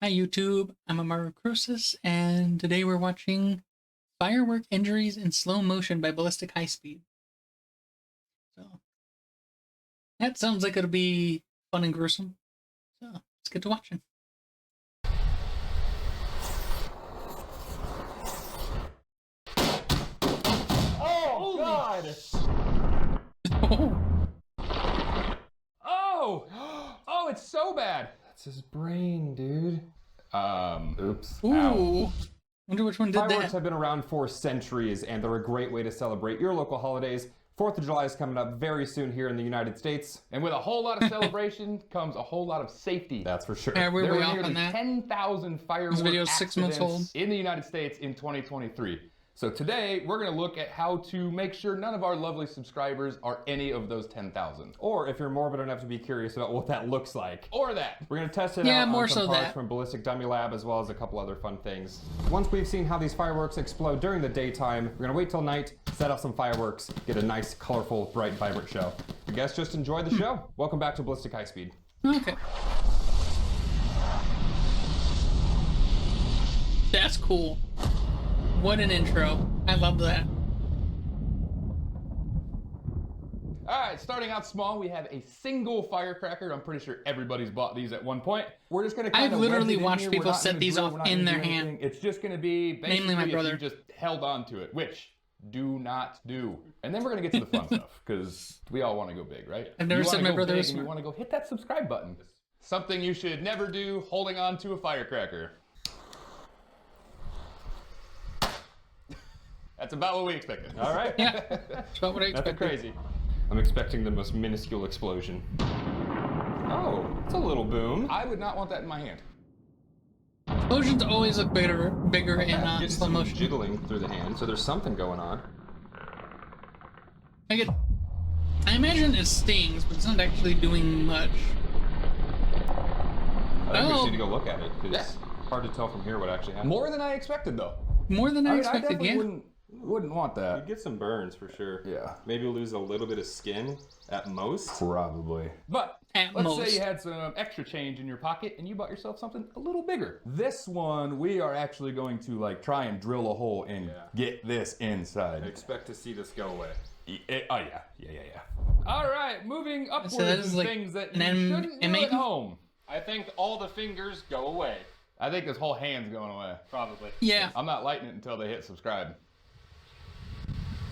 Hi YouTube, I'm Amaru, and today we're watching Firework Injuries in Slow Motion by Ballistic High Speed. So, that sounds like it'll be fun and gruesome. So, let's get to watching. Oh, God! Oh! Oh, it's so bad! That's his brain, dude. Oops. Ooh! Ow. Wonder which one did Fireworks that. have been around for centuries, and they're a great way to celebrate your local holidays. 4th of July is coming up very soon here in the United States. And with a whole lot of celebration comes a whole lot of safety. That's for sure. Yeah, we're There way were off on nearly that. 10,000 firework This video is 6 months old. accidents in the United States in 2023. So today, we're gonna look at how to make sure none of our lovely subscribers are any of those 10,000. Or if you're morbid enough to be curious about what that looks like. Or that. We're gonna test it Yeah, out more on some so parts that. from Ballistic Dummy Lab, as well as a couple other fun things. Once we've seen how these fireworks explode during the daytime, we're gonna wait till night, set off some fireworks, get a nice, colorful, bright, vibrant show. I guess just enjoy the show. Welcome back to Ballistic High Speed. Okay. That's cool. What an intro. I love that. All right, starting out small, we have a single firecracker. I'm pretty sure everybody's bought these at one point. We're just gonna kind I've of literally watched people set these off in their hand. It's just gonna be basically Namely my brother. if you just held on to it, which do not do. And then we're gonna get to the fun stuff, because we all want to go big, right? I've never You said wanna my go brother big was and you smart. want to go hit that subscribe button. Something you should never do, holding on to a firecracker. That's about what we expected. All right. Yeah, that's about what I Nothing expected. crazy. I'm expecting the most minuscule explosion. Oh, it's a little boom. I would not want that in my hand. Explosions always look bigger in Getting slow some motion. jiggling through the hand, so there's something going on. I imagine it stings, but it's not actually doing much. I think we Oh. just need to go look at it, because Yeah. it's hard to tell from here what actually happened. More than I expected, though. More than I expected, definitely yeah. wouldn't want You'd that. get some burns for sure. Yeah. Maybe lose a little bit of skin at most. Probably. But At let's most. say you had some extra change in your pocket and you bought yourself something a little bigger. This one, we are actually going to like try and drill a hole and get this inside. I expect to see this go away. Oh yeah. All right, moving upwards that is to like things that an you shouldn't do M8? at home. I think all the fingers go away. I think this whole hand's going away. Probably. Yeah, I'm not lighting it until they hit subscribe.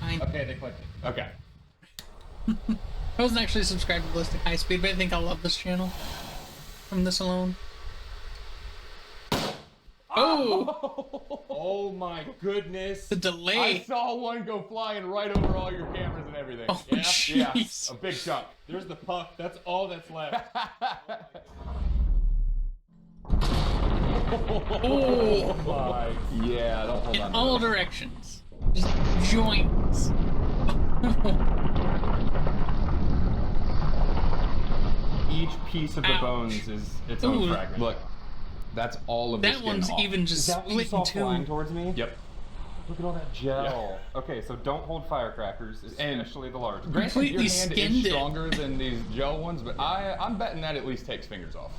fine. Okay, they clicked it. Okay. I wasn't actually subscribed to Ballistic High Speed, but I think I'll love this channel from this alone. Oh! Oh my goodness. The I delay! saw one go flying right over all your cameras and everything. Oh, Yeah, jeez. a big chunk. There's the puck. That's all that's left. Oh! My. Yeah, don't hold In on. all directions. Just joints. Each piece of the Ouch. bones is its own Ooh. fragment. Look, that's all of the That skin one's off. even Is just that what you split saw in two. flying towards me? Yep. Look at all that gel. Okay, so don't hold firecrackers, And- especially the large ones. Granted, Completely your hand skinned is it. stronger than these gel ones, but I'm betting that at least takes fingers off.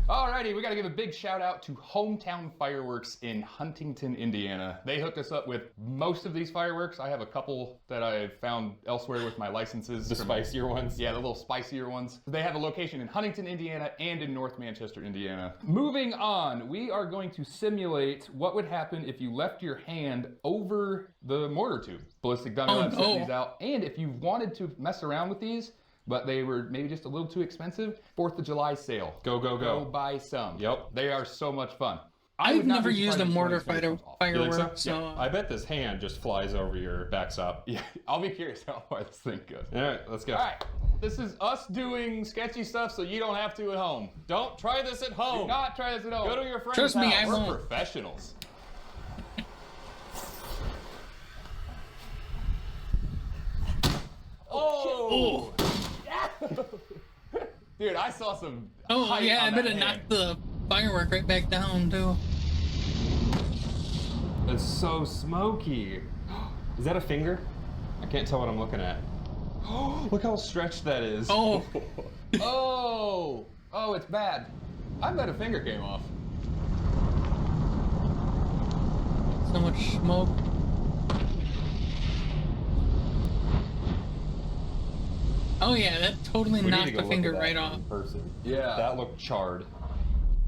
Alrighty, we gotta give a big shout out to Hometown Fireworks in Huntington, Indiana. They hooked us up with most of these fireworks. I have a couple that I found elsewhere with my licenses. The spicier ones? Yeah, the little spicier ones. They have a location in Huntington, Indiana and in North Manchester, Indiana. Moving on, we are going to simulate what would happen if you left your hand over the mortar tube. Ballistic Dummy Oh, Lab set no. these out. And if you wanted to mess around with these, but they were maybe just a little too expensive, 4th of July sale. Go, go, Go go. buy some. Yep. They are so much fun. I I've would not never be used a surprised if one mortar of these fingers comes off. You think firework, so? so I bet this hand just flies over your backstop. Yeah, I'll be curious how far this thing goes. All right, let's go. All right, this is us doing sketchy stuff so you don't have to at home. Don't try this at Do home. not try this at home. Go to your friend's Trust me, house. I We're won't. professionals. Oh! Dude, I saw some. Oh height yeah, I on bet that it hand. knocked the firework right back down too. It's so smoky. Is that a finger? I can't tell what I'm looking at. Look how stretched that is. Oh, Oh! Oh, it's bad. I bet a finger came off. So much smoke. Oh yeah, that totally We need to knocked go the look finger at that right in off. person. Yeah. That looked charred.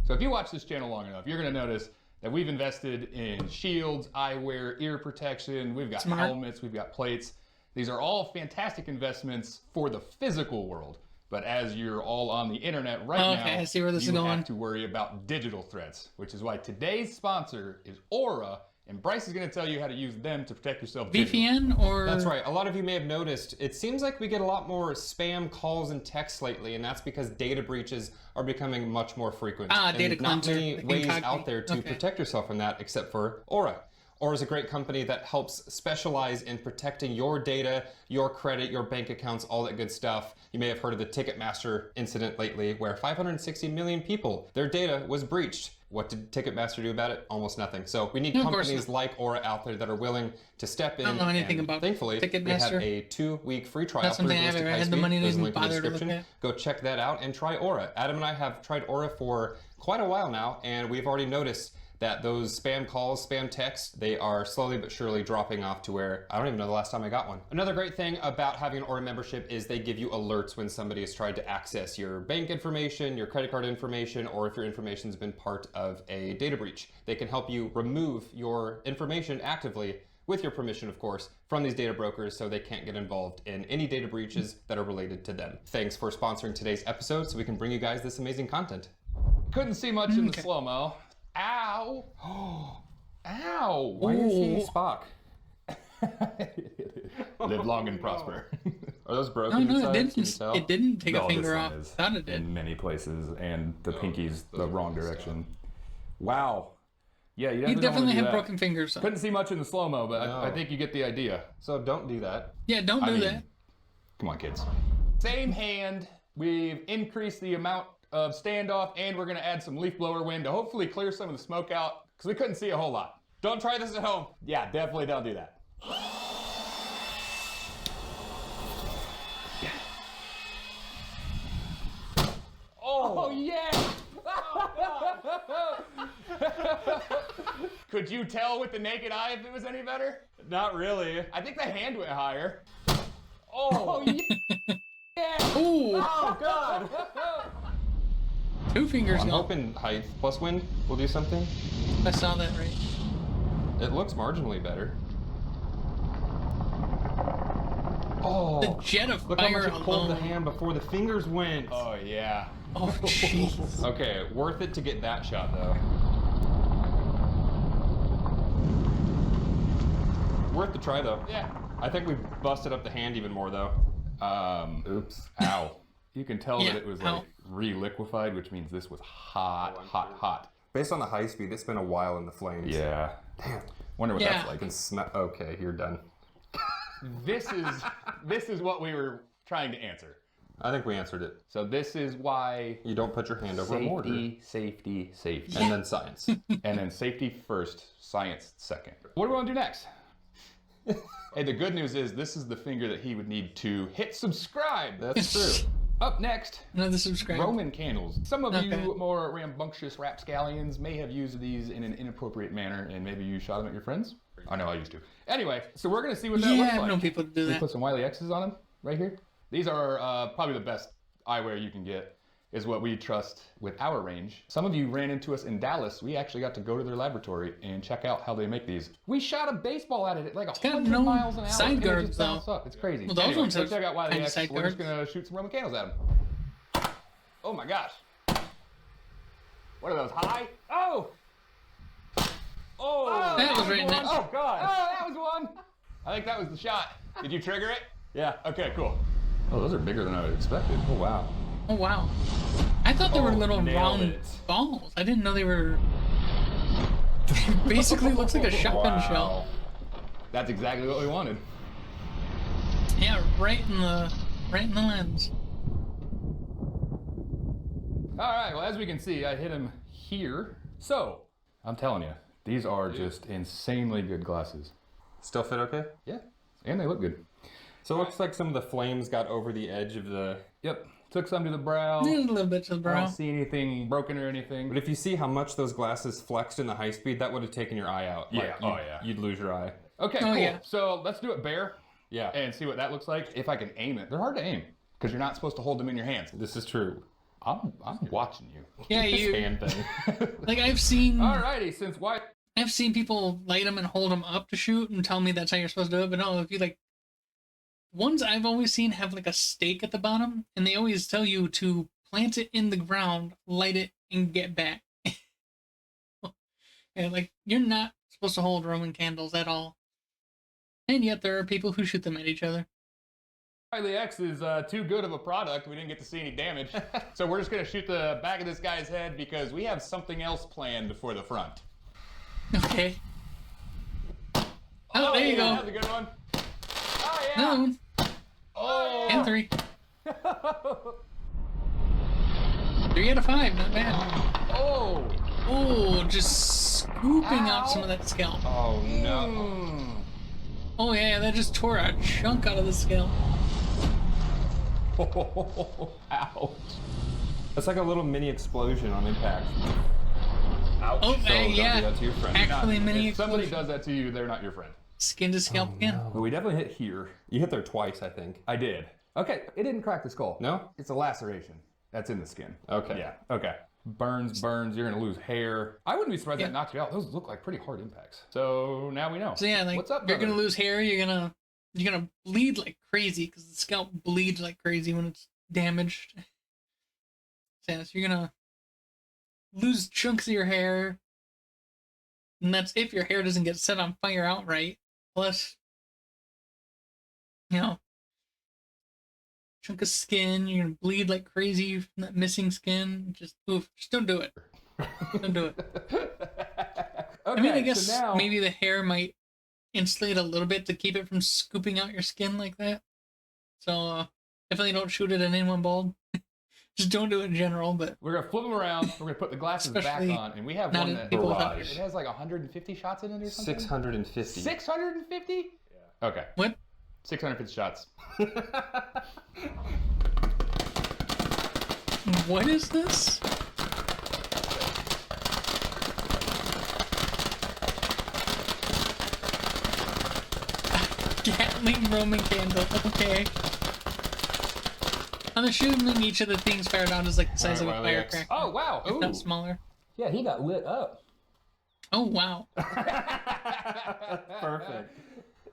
So if you watch this channel long enough, you're gonna notice that we've invested in shields, eyewear, ear protection, we've got Smart. helmets, we've got plates. These are all fantastic investments for the physical world. But as you're all on the internet right now, Okay, I see where this is you going. have to worry about digital threats, which is why today's sponsor is Aura, and Bryce is gonna tell you how to use them to protect yourself digitally. VPN or That's right. A lot of you may have noticed, it seems like we get a lot more spam calls and texts lately, and that's because data breaches are becoming much more frequent. And data not cleanser, many like ways incognito. out there to Okay. protect yourself from that except for Aura. Aura is a great company that helps specialize in protecting your data, your credit, your bank accounts, all that good stuff. You may have heard of the Ticketmaster incident lately where 560 million people, their data was breached. What did Ticketmaster do about it? Almost nothing. So we need No, of course companies not. like Aura out there that are willing to step in. I don't know anything and about thankfully, we have Ticketmaster. a 2-week free trial. Not something through I've Ballistic ever High had the Speed. money to There's a even link in the bother to look description. at. Go check that out and try Aura. Adam and I have tried Aura for quite a while now, and we've already noticed that those spam calls, spam texts, they are slowly but surely dropping off to where I don't even know the last time I got one. Another great thing about having an Aura membership is they give you alerts when somebody has tried to access your bank information, your credit card information, or if your information's been part of a data breach. They can help you remove your information actively, with your permission, of course, from these data brokers so they can't get involved in any data breaches that are related to them. Thanks for sponsoring today's episode so we can bring you guys this amazing content. Couldn't see much in the Okay. slow-mo. Ow! Ow! Why is he Ooh. Spock? Live long and prosper. Are those No, broken no, inside? it Can you didn't. tell? It didn't take a No, finger this off. one is Thought it did. in many places, and the pinky's those the are wrong broken direction. Wow. Yeah, you He definitely, definitely don't had wanna do broken fingers. So. Couldn't see much in the slow-mo, but No. I think you get the idea. So don't do that. Yeah, don't do I mean, that. Come on, kids. Same hand, we've increased the amount of standoff, and we're gonna add some leaf blower wind to hopefully clear some of the smoke out, because we couldn't see a whole lot. Don't try this at home. Yeah, definitely don't do that. Oh yeah! Could you tell with the naked eye if it was any better? Not really. I think the hand went higher. Oh yeah! Ooh, Oh god! 2 fingers I'm gone. hoping height plus wind will do something. I saw that right. It looks marginally better. The Oh, jet of look how fire much it pulled the alone. hand before the fingers went. Oh yeah. Oh jeez. Okay, worth it to get that shot though. Worth the try though. Yeah. I think we busted up the hand even more though. Oops. Ow. You can tell Yeah, that it was ow. like re-liquefied, which means this was hot, hot, hot. Based on the high speed, it's been a while in the flames. Yeah. Damn. Wonder what Yeah. that's I like. can smell. Okay, you're done. This is what we were trying to answer. I think we answered it. So this is why You don't put your hand over a mortar. safety, safety, safety. And then science. And then safety first, science second. What do we want to do next? Hey, the good news is this is the finger that he would need to hit subscribe. That's true. Up next, Another subscriber. Roman candles. Some of Okay. you more rambunctious rapscallions may have used these in an inappropriate manner, and maybe you shot them at your friends. I know I used to. Anyway, so we're gonna see what that Yeah, looks I've like. known people to do We that. put some Wiley X's on them right here. These are probably the best eyewear you can get, is what we trust with our range. Some of you ran into us in Dallas. We actually got to go to their laboratory and check out how they make these. We shot a baseball at it at like got 100 no miles an hour. side and it guards, just though. bounced up. It's crazy. Well, those Anyway, ones go have check out Wiley kinda X. side We're just guards. gonna shoot some Roman candles at them. Oh my gosh. What are those, high? Oh! Oh! That was right in one. that- Oh god! Oh, that was one! I think that was the shot. Did you trigger it? Yeah. Okay, cool. Oh, those are bigger than I expected. Oh wow. Oh wow. I thought they were little nailed round it. balls. I didn't know they were. Basically looks like a shotgun shell. That's exactly what we wanted. Yeah, right in the lens. All right, well, as we can see, I hit him here. So, I'm telling you, these are just insanely good glasses. Still fit okay? Yeah, and they look good. So it looks like some of the flames got over the edge of the... Yep, Took some to the brow. A little bit to the I brow. don't see anything broken or anything. But if you see how much those glasses flexed in the high speed, that would have taken your eye out. Yeah. You'd lose your eye. Okay, Oh, cool. yeah. So let's do it bare Yeah. and see what that looks like. If I can aim it. They're hard to aim because you're not supposed to hold them in your hands. This is true. I'm watching you. Yeah, you. Hand thing. Like I've seen Alrighty, people light them and hold them up to shoot and tell me that's how you're supposed to do it. But no, if you like, ones I've always seen have like a stake at the bottom, and they always tell you to plant it in the ground, light it, and get back. And like you're not supposed to hold Roman candles at all. And yet there are people who shoot them at each other. Riley X is too good of a product. We didn't get to see any damage. So we're just going to shoot the back of this guy's head because we have something else planned for the front. Okay. Oh, there you go. That was a good one. Oh, yeah. Another one. Oh. And 3. 3 out of 5, not bad. Oh. Oh, just scooping out some of that scalp. Oh no. Oh yeah, that just tore a chunk out of the scalp. Ouch. That's like a little mini explosion on impact. Ouch. Oh, So don't do yeah. that to your friend. Actually, mini If somebody explosion. does that to you, they're not your friend. Skin to scalp again. But we definitely hit here. You hit there twice, I think. I did. Okay, it didn't crack the skull. No? It's a laceration. That's in the skin. Okay. Yeah, okay. Burns, you're gonna lose hair. I wouldn't be surprised Yeah. that knocked you out. Those look like pretty hard impacts. So now we know. So yeah, like what's up, you're brother? gonna lose hair. You're gonna bleed like crazy because the scalp bleeds like crazy when it's damaged. So yeah, so you're gonna lose chunks of your hair, and that's if your hair doesn't get set on fire outright. Plus, you know, chunk of skin. You're gonna bleed like crazy from that missing skin. Just don't do it. Don't do it. Okay, I mean, I guess so now, maybe the hair might insulate a little bit to keep it from scooping out your skin like that. So definitely don't shoot it at anyone bald. Just don't do it in general. But we're gonna flip them around. We're gonna put the glasses back Especially on, and we have not one in that people without it has like 150 shots in it or something. 650. 650? Yeah. Okay. what? 650 shots. What is this? Gatling Roman candle. Okay. I'm assuming each of the things fired out is like the size of a Alright, Wiley X. firecracker. Oh wow! If Ooh. not smaller. Yeah, he got lit up. Oh wow. Perfect.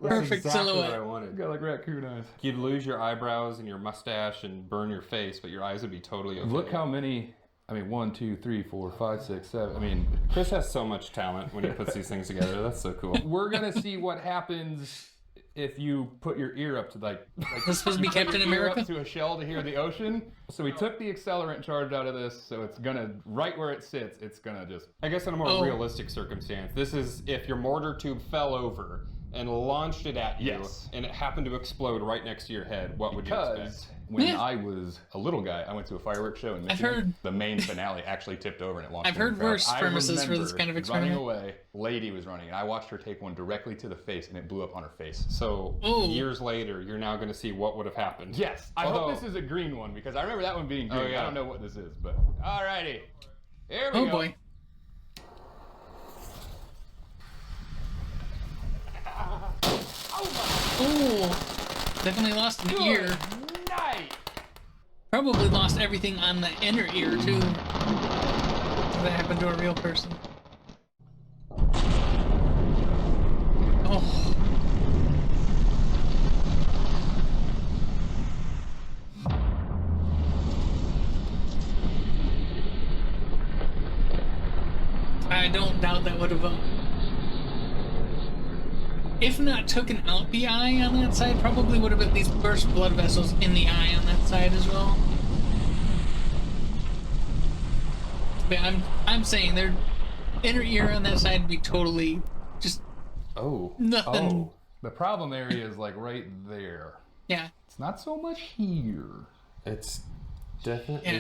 Perfect exactly silhouette. what I wanted. Got like raccoon eyes. You'd lose your eyebrows and your mustache and burn your face, but your eyes would be totally okay. Look how many. I mean, 1, 2, 3, 4, 5, 6, 7. I mean, Chris has so much talent when he puts these things together. That's so cool. we're gonna see what happens if you put your ear up to like This supposed to be you put Captain your ear America? up to a shell to hear the ocean. So we took the accelerant charge out of this, so it's gonna right where it sits. It's gonna just I guess in a more Oh. realistic circumstance, this is if your mortar tube fell over and launched it at you, Yes. and it happened to explode right next to your head, what would you expect? because when Yeah. I was a little guy, I went to a fireworks show in I've Michigan. heard- The main finale actually tipped over and it launched. I've into the heard crowd. worse I premises for this remember kind of running experiment. away, lady was running, and I watched her take one directly to the face, and it blew up on her face. So Ooh. years later, you're now going to see what would have happened. Yes, I Although- hope this is a green one because I remember that one being green. Oh, yeah. I don't know what this is, but alrighty, here we Oh go. boy. Oh, definitely lost an ear. Good night. Probably lost everything on the inner ear too. That happened to a real person. Oh. I don't doubt that would have, if not taken out the eye on that side, probably would have at least burst blood vessels in the eye on that side as well. But I'm saying their inner ear on that side would be totally just Oh. nothing. Oh. The problem area is like right there. Yeah. It's not so much here. It's definitely... Yeah.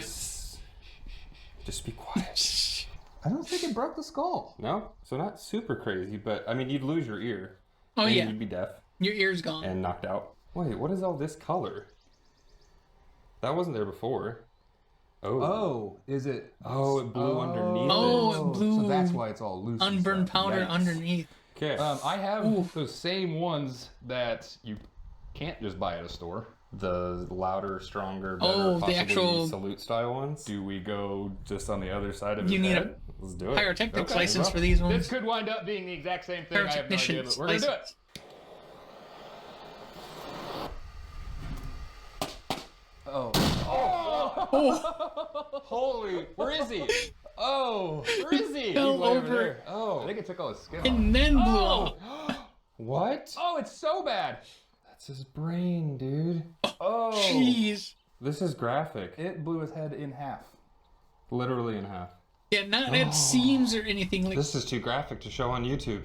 Just be quiet. I don't think it broke the skull. No? So not super crazy, but I mean, you'd lose your ear. Oh and yeah. You'd be deaf Your ear's gone. and knocked out. Wait, what is all this color? That wasn't there before. Oh. Oh, is it? Oh, it blew underneath Oh, it. it blew So that's why it's all loose. and unburned stuff. powder Yikes. underneath. Okay. I have Ooh. those same ones that you can't just buy at a store. The louder, stronger, better, Oh, the possibly actual- salute style ones. Do we go just on the other side of You his need head? Let's do it. Pyrotechnics Okay, license well, for these This ones. could wind up being the exact same thing. I have no idea, Pyrotechnician's but we're gonna do it. license. Oh. Oh, Holy, where is he? Oh, where is he? fell way over over there. I Oh, think it took all his skin off. and then blew Oh! off. what? Oh, it's so bad. That's his brain, dude. Oh, Jeez. this is graphic. It blew his head in half. Literally in half. Yeah, not at seams or anything like. This is too graphic to show on YouTube.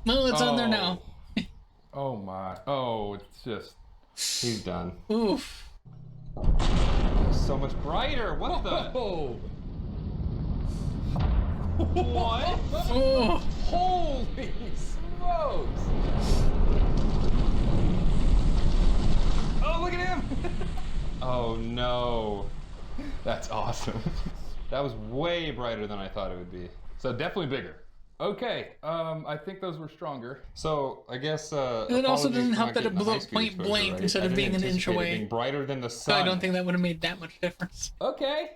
Well, it's on there now. Oh my. Oh, it's just. He's done. Oof. So much brighter. What the? Oh. What? Oh, Holy smokes. Oh, look at him. Oh no. That's awesome. That was way brighter than I thought it would be. So definitely bigger. Okay, I think those were stronger. So I guess. it also apologies doesn't for help not that it getting the blew up high-speed point exposure, blank right? instead I of didn't being an inch anticipate it away. being brighter than the So sun. I don't think that would have made that much difference. Okay.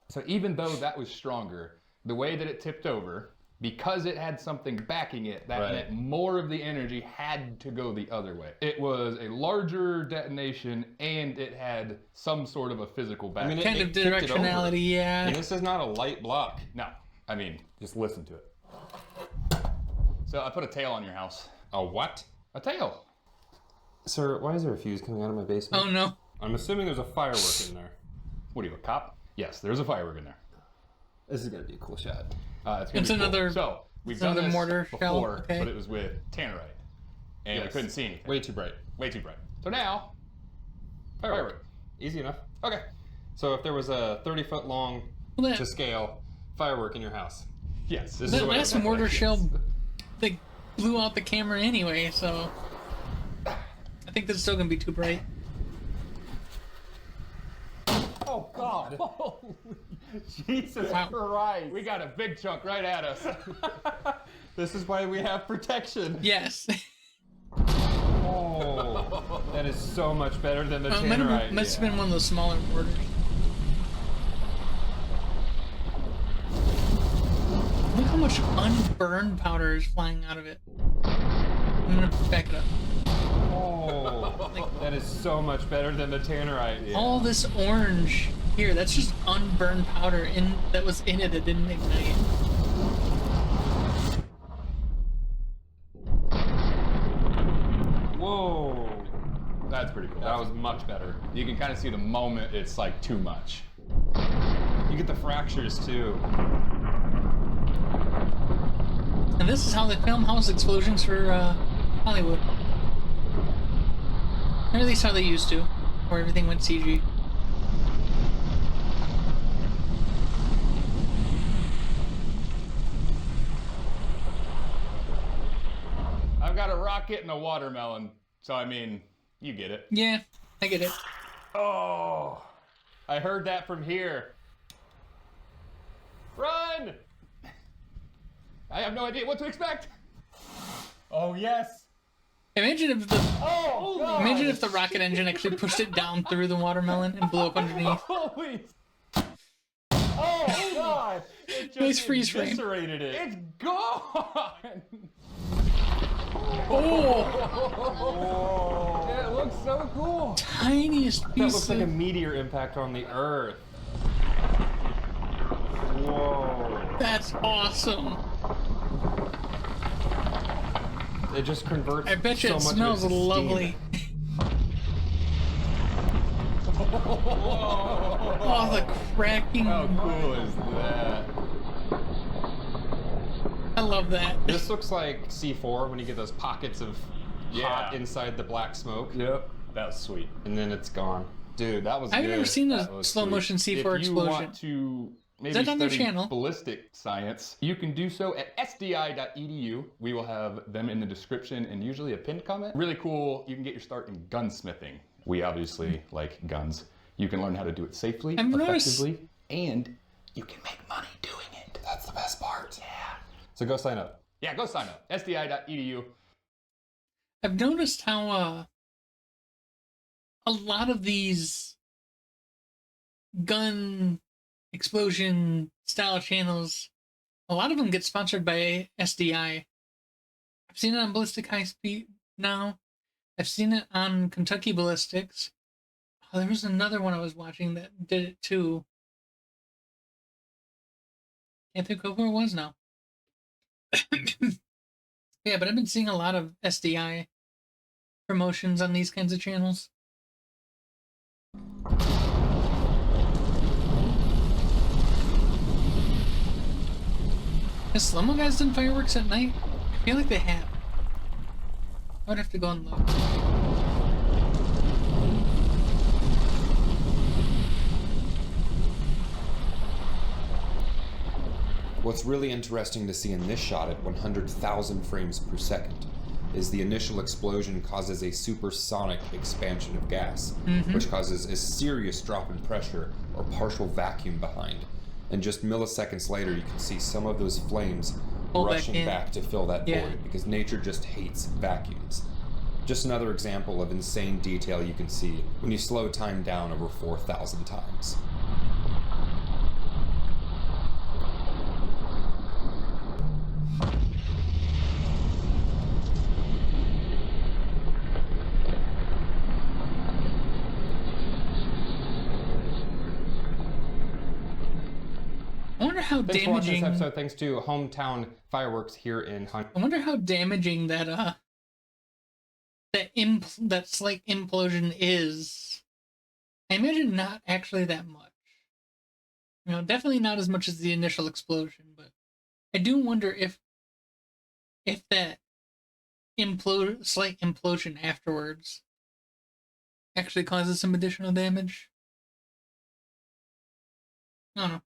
So even though that was stronger, the way that it tipped over, because it had something backing it, that Right. meant more of the energy had to go the other way. It was a larger detonation and it had some sort of a physical back. I mean, Kind of it tipped it over. directionality, yeah. And this is not a light block. no, I mean, just listen to it. So I put a tail on your house. A what? A tail. Sir, why is there a fuse coming out of my basement? Oh no. I'm assuming there's a firework in there. What are you, a cop? Yes, there's a firework in there. This is gonna be a cool shot. It's It's cool. another- So we've it's done another this mortar before, shell, okay. but it was with tannerite, and we Yes. couldn't see anything. Way too bright. Way too bright. So now, firework. Easy enough. Okay. So if there was a 30-foot long Well, that, to scale firework in your house, Yes. this is that what it last would look mortar like. shell, they blew out the camera anyway, so I think this is still gonna be too bright. Oh God. Jesus Wow. Christ. We got a big chunk right at us. This is why we have protection. Yes. Oh, that is so much better than the tannerite. Must have been one of those smaller mortars. Look how much unburned powder is flying out of it. I'm gonna back it up. Oh, that is so much better than the tannerite. All this orange here, that's just unburned powder that was in it that didn't ignite. Whoa, That's pretty cool. that was much better. You can kind of see the moment it's like too much. You get the fractures too. And this is how they film house explosions for Hollywood. Or at least how they used to, where everything went CG. I've got a rocket and a watermelon, so I mean, you get it. Yeah, I get it. Oh, I heard that from here. Run! I have no idea what to expect. Oh yes. Imagine if the Oh God. imagine if the rocket engine actually pushed it down through the watermelon and blew up underneath. Holy. Oh God. It just Nice freeze frame. eviscerated it. It's gone. Oh, It looks so cool. tiniest That piece looks like a of meteor impact on the Earth. Whoa. that's awesome. It just converts I bet you so it much of smells it to lovely. Oh, Oh, the cracking. how cool is that? I love that. Steam. This looks like C4 when you get those pockets of hot Yeah. inside the black smoke, Yep. That was sweet. and then it's gone. Dude, that was I've good. never seen That a was slow sweet. motion C4 if you explosion. want to maybe that on their study channel? ballistic science, you can do so at sdi.edu. We will have them in the description and usually a pinned comment. Really cool. You can get your start in gunsmithing. We obviously like guns. You can learn how to do it safely, I've noticed- effectively, and you can make money doing it. That's the best part. Yeah. So go sign up. Yeah, go sign up. SDI.edu. I've noticed how a lot of these gun explosion style channels, a lot of them get sponsored by SDI. I've seen it on Ballistic High Speed now. I've seen it on Kentucky Ballistics. Oh, there was another one I was watching that did it too. Can't think of who it was now. Yeah, but I've been seeing a lot of SDI promotions on these kinds of channels. Has Slow-Mo guys done fireworks at night? I feel like they have. I would have to go and look. What's really interesting to see in this shot at 100,000 frames per second is the initial explosion causes a supersonic expansion of gas, which causes a serious drop in pressure or partial vacuum behind. And just milliseconds later, you can see some of those flames Pull back rushing in. back to fill that Yeah. void because nature just hates vacuums. Just another example of insane detail you can see when you slow time down over 4,000 times. I wonder how Thanks for watching this damaging. episode. Thanks to Hometown Fireworks here in Hunt. I wonder how damaging that that slight implosion is. I imagine not actually that much. You know, definitely not as much as the initial explosion, but I do wonder if that slight implosion afterwards actually causes some additional damage. I don't know.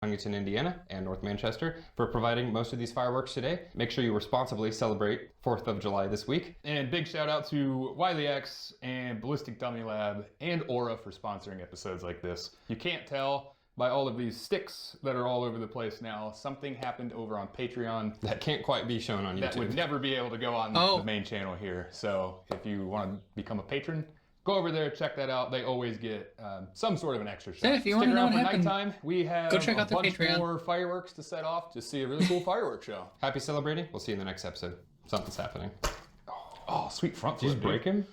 Huntington, Indiana, and North Manchester for providing most of these fireworks today. Make sure you responsibly celebrate 4th of July this week. And big shout out to Wiley X and Ballistic Dummy Lab and Aura for sponsoring episodes like this. You can't tell by all of these sticks that are all over the place now. Something happened over on Patreon That can't quite be shown on that YouTube. would never be able to go on the main channel here. So if you want to become a patron, go over there, check that out. They always get some sort of an extra shot. Yeah, if you Stick want to know around what for happened, nighttime. We have go check a out their bunch Patreon. more fireworks to set off to see a really cool fireworks show. Happy celebrating. We'll see you in the next episode. Something's happening. Oh, sweet front Did you flip, just break him?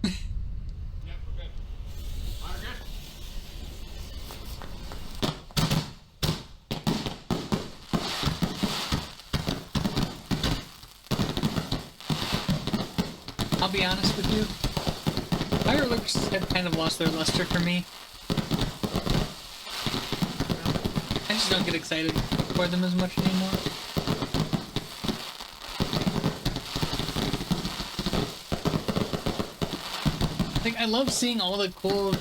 Yeah, we're good. Mine are good. I'll be honest with you. Fireworks have kind of lost their luster for me. I just don't get excited for them as much anymore. Like, I love seeing all the cool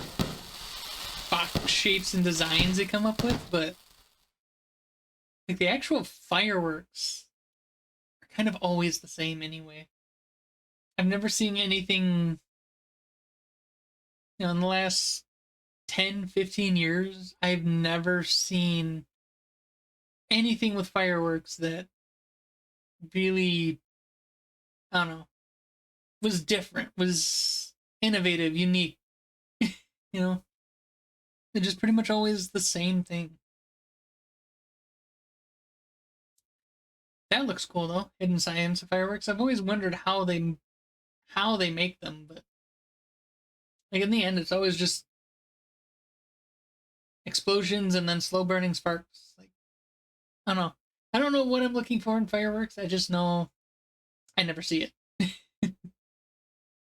box shapes and designs they come up with, but like the actual fireworks are kind of always the same anyway. I've never seen anything, you know, in the last 10, 15 years, I've never seen anything with fireworks that really, I don't know, was different, was innovative, unique. You know, they're just pretty much always the same thing. That looks cool though, hidden science of fireworks. I've always wondered how they make them, but like in the end, it's always just explosions and then slow burning sparks. Like, I don't know. I don't know what I'm looking for in fireworks. I just know I never see it.